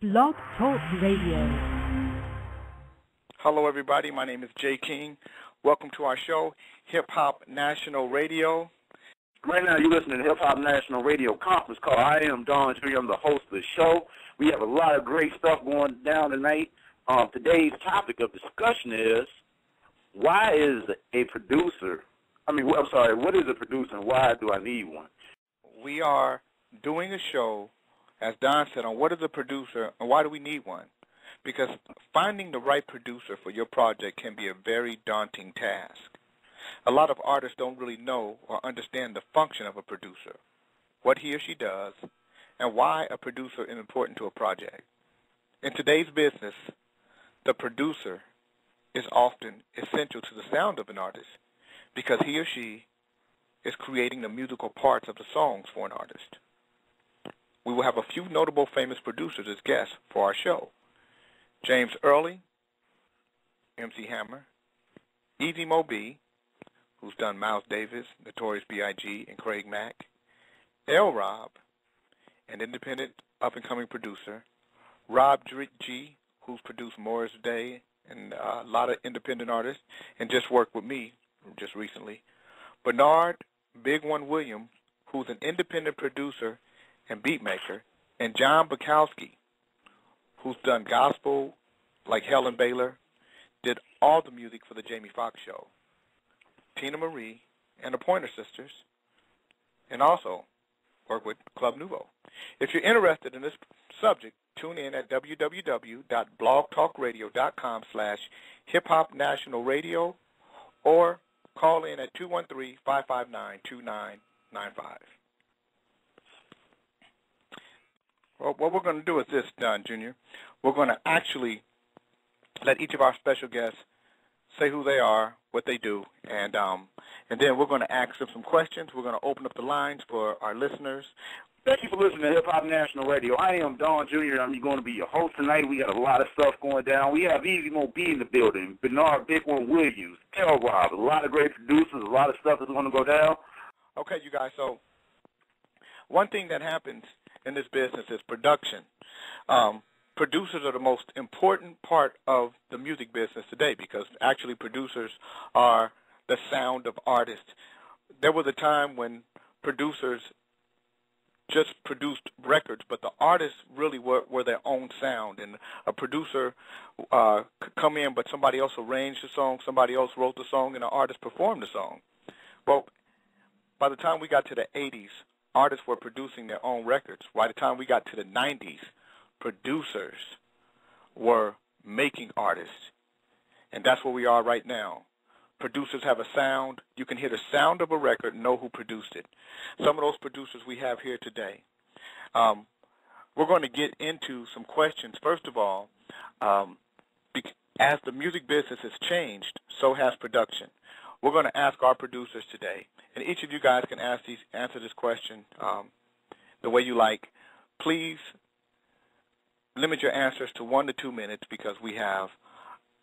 Blog Talk Radio. Hello, everybody. My name is Jay King. Welcome to our show, Hip Hop National Radio. Right now, you're listening to Hip Hop National Radio conference call. I am Don Jr. I'm the host of the show. We have a lot of great stuff going down tonight. Today's topic of discussion is, what is a producer and why do I need one? We are doing a show, as Don said, on what is a producer and why do we need one? Because finding the right producer for your project can be a very daunting task. A lot of artists don't really know or understand the function of a producer, what he or she does, and why a producer is important to a project. In today's business, the producer is often essential to the sound of an artist because he or she is creating the musical parts of the songs for an artist. We will have a few notable famous producers as guests for our show. James Early, MC Hammer, Easy Mo B, who's done Miles Davis, Notorious B.I.G., and Craig Mack, L. Rob, an independent up-and-coming producer, Rob G., who's produced Morris Day and a lot of independent artists, and just worked with me just recently, Bernard Big One Williams, who's an independent producer and beat maker, and John Bukowski, who's done gospel like Helen Baylor, did all the music for the Jamie Foxx show, Tina Marie, and the Pointer Sisters, and also work with Club Nouveau. If you're interested in this subject, tune in at www.blogtalkradio.com/hiphopnationalradio or call in at 213-559-2995. Well, what we're going to do is this, Don Jr. We're going to actually let each of our special guests say who they are, what they do, and then we're going to ask them some questions. We're going to open up the lines for our listeners. Thank you for listening to Hip Hop National Radio. I am Don Jr. I'm going to be your host tonight. We got a lot of stuff going down. We have Easy Mo B in the building, Bernard Big One Williams, L. Rob, a lot of great producers, a lot of stuff that's going to go down. Okay, you guys, so one thing that happens in this business is production. Producers are the most important part of the music business today because actually producers are the sound of artists. There was a time when producers just produced records, but the artists really were their own sound. And a producer could come in, but somebody else arranged the song, somebody else wrote the song, and the artist performed the song. Well, by the time we got to the 80s, artists were producing their own records. By the time we got to the 90s, producers were making artists. And that's where we are right now. Producers have a sound. You can hear the sound of a record and know who produced it. Some of those producers we have here today. We're going to get into some questions. First of all, as the music business has changed, so has production. We're going to ask our producers today, and each of you guys can answer this question the way you like. Please limit your answers to 1 to 2 minutes because we have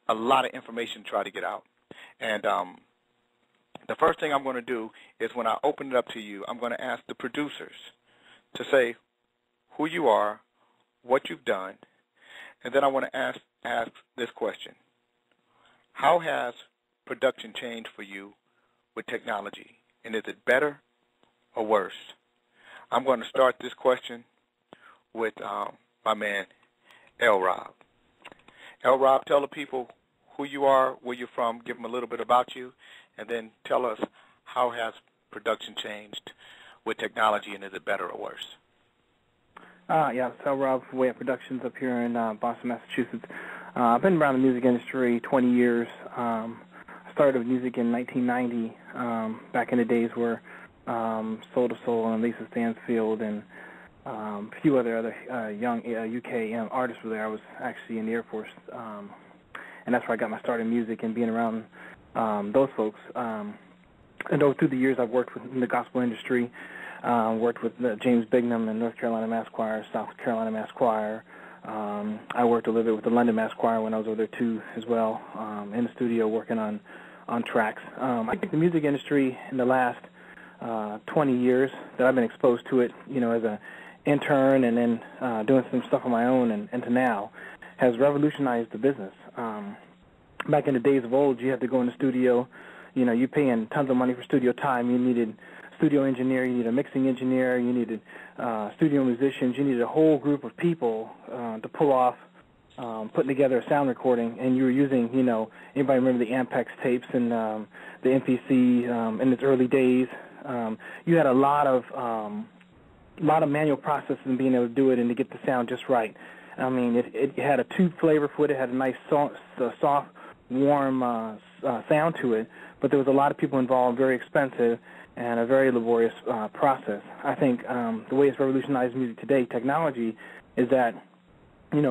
a lot of information to try to get out. And the first thing I'm going to do is when I open it up to you, I'm going to ask the producers to say who you are, what you've done, and then I want to ask this question. How has production changed for you with technology, and is it better or worse? I'm going to start this question with my man, L. Rob. L. Rob, tell the people who you are, where you're from, give them a little bit about you, and then tell us how has production changed with technology, and is it better or worse? Yeah, it's L. Rob from Way Up Productions up here in Boston, Massachusetts. I've been around the music industry 20 years. I started with music in 1990, back in the days where Soul to Soul and Lisa Stansfield and a few other young UK artists were there. I was actually in the Air Force, and that's where I got my start in music and being around those folks. And through the years, I've worked in the gospel industry, worked with James Bignum and North Carolina Mass Choir, South Carolina Mass Choir. I worked a little bit with the London Mass Choir when I was over there too as well, in the studio working on tracks. I think the music industry in the last 20 years that I've been exposed to it, as a intern and then doing some stuff on my own and to now has revolutionized the business. Back in the days of old, you had to go in the studio. You paying tons of money for studio time. You needed studio engineer, you needed a mixing engineer, you needed studio musicians, you needed a whole group of people to pull off putting together a sound recording, and you were using, anybody remember the Ampex tapes and the MPC in its early days? You had a lot of manual processes in being able to do it and to get the sound just right. I mean, it had a tube flavor for it. It had a nice soft, warm sound to it, but there was a lot of people involved, very expensive, and a very laborious process. I think the way it's revolutionized music today, technology, is that,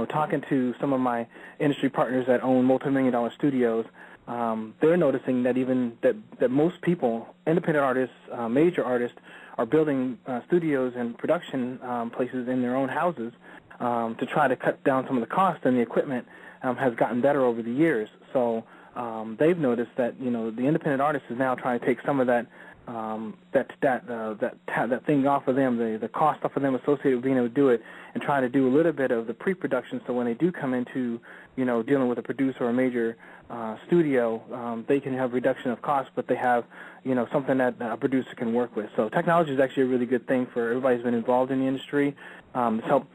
talking to some of my industry partners that own multi-million-dollar studios, they're noticing that that most people, independent artists, major artists, are building studios and production places in their own houses to try to cut down some of the costs, and the equipment has gotten better over the years. So they've noticed that the independent artist is now trying to take some of that thing off of them, the cost off of them associated with being able to do it, and trying to do a little bit of the pre-production, so when they do come into dealing with a producer or a major studio, they can have reduction of cost, but they have something that a producer can work with. So technology is actually a really good thing for everybody who's been involved in the industry. It's helped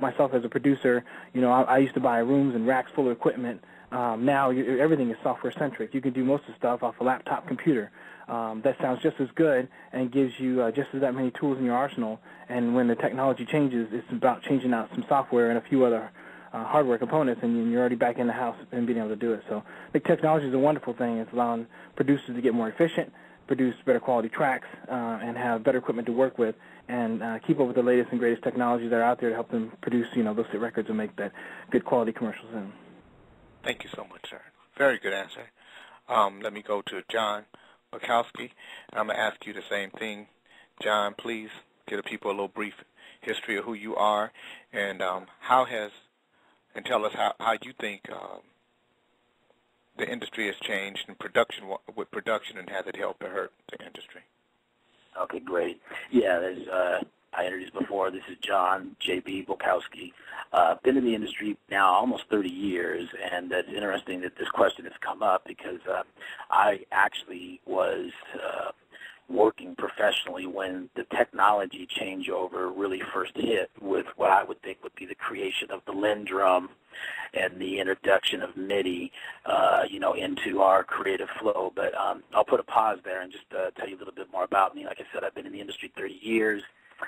myself as a producer. I used to buy rooms and racks full of equipment. Now everything is software-centric. You can do most of the stuff off a laptop computer. That sounds just as good and gives you just as that many tools in your arsenal. And when the technology changes, it's about changing out some software and a few other hardware components, and you're already back in the house and being able to do it. So I think technology is a wonderful thing. It's allowing producers to get more efficient, produce better quality tracks, and have better equipment to work with, and keep up with the latest and greatest technologies that are out there to help them produce those hit records and make that good quality commercials in. Thank you so much, sir. Very good answer. Let me go to John Bukowski. I'm going to ask you the same thing. John, please give the people a little brief history of who you are and and tell us how you think the industry has changed in production and has it helped or hurt the industry. Okay, great. Yeah, I introduced before. This is John J.B. Bukowski. Been in the industry now almost 30 years, and it's interesting that this question has come up because I actually was working professionally when the technology changeover really first hit with what I would think would be the creation of the Linn drum and the introduction of MIDI, into our creative flow. But I'll put a pause there and just tell you a little bit more about me. Like I said, I've been in the industry 30 years.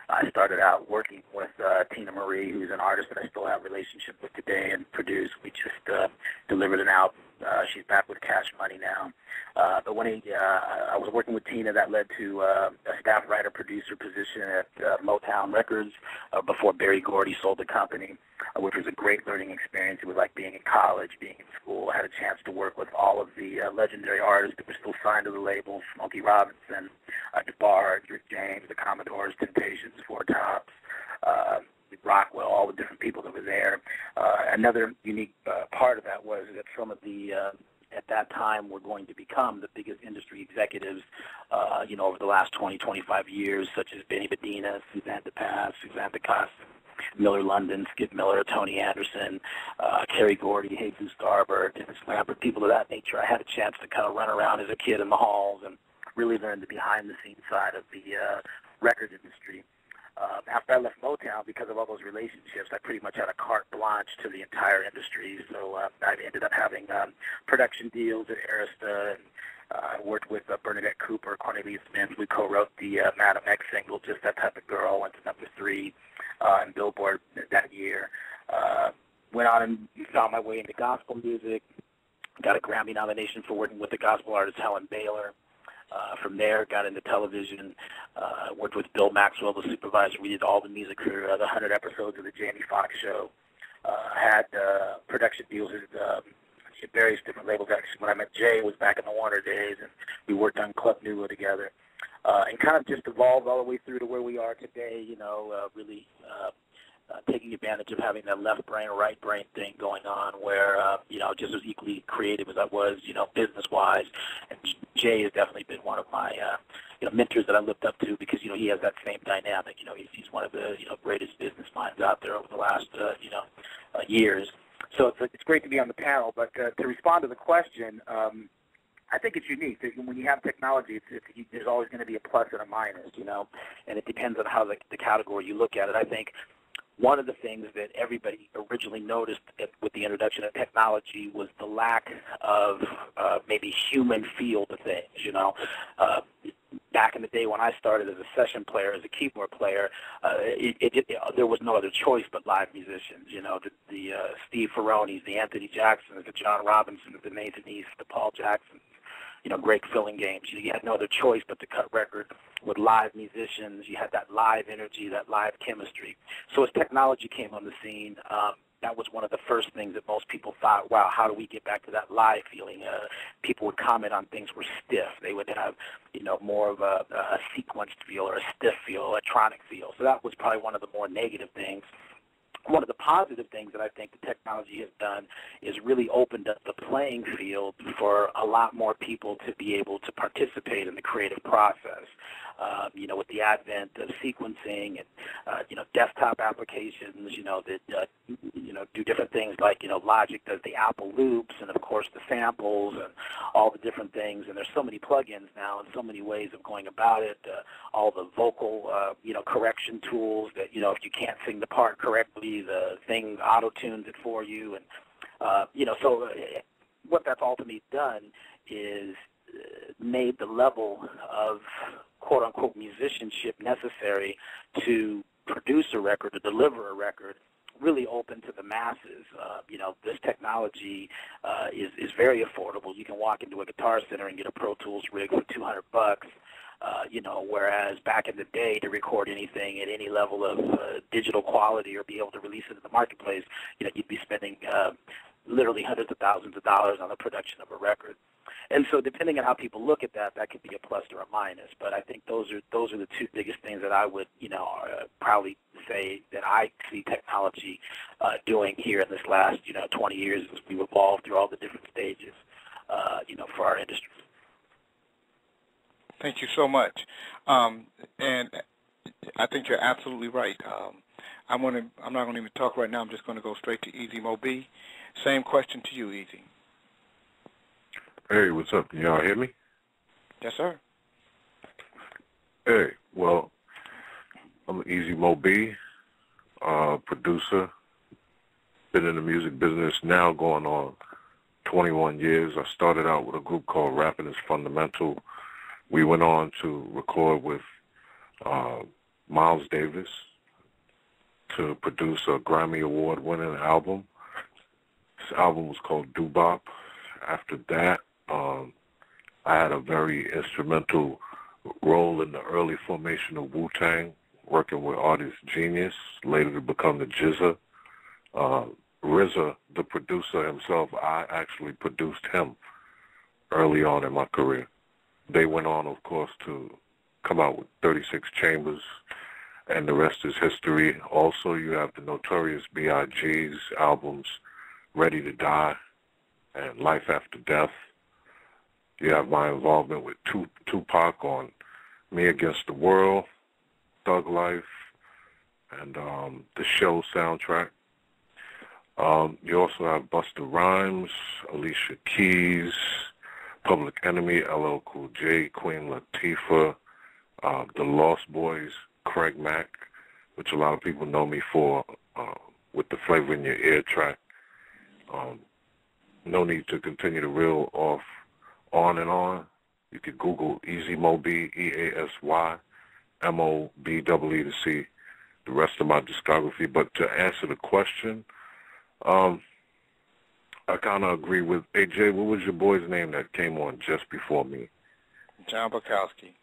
I started out working with Tina Marie, who's an artist that I still have a relationship with today and produce. We just delivered an album. She's back with Cash Money now. But when I was working with Tina, that led to a staff writer-producer position at Motown Records before Berry Gordy sold the company, which was a great learning experience. It was like being in college, being in school. I had a chance to work with all of the legendary artists that were still signed to the label: Smokey Robinson, DeBarge, Rick James, the Commodores, Temptations, Four Tops, Rockwell, all the different people that were there. Another unique part of that was that some of the at that time were going to become the biggest industry executives, over the last 20, 25 years, such as Benny Medina, Suzanne DePass, Suzanne DeCosta, Miller London, Skip Miller, Tony Anderson, Kerry Gordy, Jesus Garber, Dennis Lambert, people of that nature. I had a chance to kind of run around as a kid in the halls and really learn the behind-the-scenes side of the record industry. After I left Motown, because of all those relationships, I pretty much had a carte blanche to the entire industry. So I ended up having production deals at Arista, and worked with Bernadette Cooper, Cornelius Mims. We co-wrote the Madam X single, Just That Type of Girl, went to number 3 in Billboard that year. Went on and found my way into gospel music. Got a Grammy nomination for working with the gospel artist Helen Baylor. From there, got into television, worked with Bill Maxwell, the supervisor. We did all the music for the 100 episodes of the Jamie Foxx show. Had production deals at various different labels. Actually, when I met Jay, it was back in the Warner days, and we worked on Club Nula together. And kind of just evolved all the way through to where we are today, really taking advantage of having that left brain, right brain thing going on where, just as equally creative as I was, business-wise. And Jay has definitely been one of my mentors that I looked up to because, he has that same dynamic. He's one of the, greatest business minds out there over the last, years. So it's great to be on the panel. But to respond to the question, I think it's unique. When you have technology, there's always going to be a plus and a minus, and it depends on how the category you look at it. I think one of the things that everybody originally noticed with the introduction of technology was the lack of maybe human feel to things, Back in the day when I started as a session player, as a keyboard player, there was no other choice but live musicians, the Steve Ferronis, the Anthony Jacksons, the John Robinsons, the Nathan East, the Paul Jacksons, great filling games. You had no other choice but to cut record with live musicians. You had that live energy, that live chemistry. So as technology came on the scene, that was one of the first things that most people thought, wow, how do we get back to that live feeling? People would comment on things were stiff. They would have, more of a sequenced feel or a stiff feel, electronic feel. So that was probably one of the more negative things. One of the positive things that I think the technology has done is really opened up the playing field for a lot more people to be able to participate in the creative process. With the advent of sequencing and, desktop applications, that, do different things like, Logic does the Apple loops and, of course, the samples and all the different things. And there's so many plugins now and so many ways of going about it, all the vocal, correction tools that, if you can't sing the part correctly, the thing auto-tunes it for you. And, so what that's ultimately done is made the level of quote-unquote musicianship necessary to produce a record, to deliver a record, really open to the masses. This technology is very affordable. You can walk into a Guitar Center and get a Pro Tools rig for $200. Whereas back in the day, to record anything at any level of digital quality or be able to release it in the marketplace, you'd be spending literally hundreds of thousands of dollars on the production of a record. And so depending on how people look at that, that could be a plus or a minus. But I think those are the two biggest things that I would, proudly say that I see technology doing here in this last, 20 years as we've evolved through all the different stages, for our industry. Thank you so much. And I think you're absolutely right. I'm not going to even talk right now. I'm just going to go straight to Easy Mo B. Same question to you, Easy. Hey, what's up? Can y'all hear me? Yes, sir. Hey, well, I'm Easy Mo B, producer. Been in the music business now going on 21 years. I started out with a group called Rapping is Fundamental. We went on to record with Miles Davis to produce a Grammy Award-winning album. This album was called Doo-Bop. After that, I had a very instrumental role in the early formation of Wu-Tang, working with artist Genius, later to become the GZA. RZA, the producer himself, I actually produced him early on in my career. They went on, of course, to come out with 36 Chambers, and the rest is history. Also, you have the Notorious B.I.G.'s albums, Ready to Die and Life After Death. You have my involvement with Tupac on Me Against the World, Thug Life, and the Show soundtrack. You also have Busta Rhymes, Alicia Keys, Public Enemy, LL Cool J, Queen Latifah, the Lost Boys, Craig Mack, which a lot of people know me for with the Flavor in Your Ear track. No need to continue to reel off on and on. You could Google Easy Mo B, EASY MOBEE to see the rest of my discography. But to answer the question, I kind of agree with AJ. What was your boy's name that came on just before me? John Bukowski.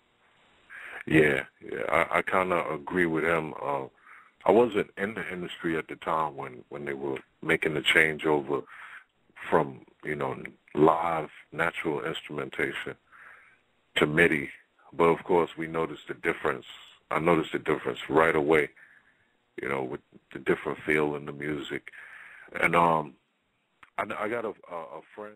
Yeah, I kind of agree with him. I wasn't in the industry at the time when they were making the changeover from, live natural instrumentation to MIDI. But, of course, we noticed the difference. I noticed the difference right away, with the different feel in the music. And I got a friend.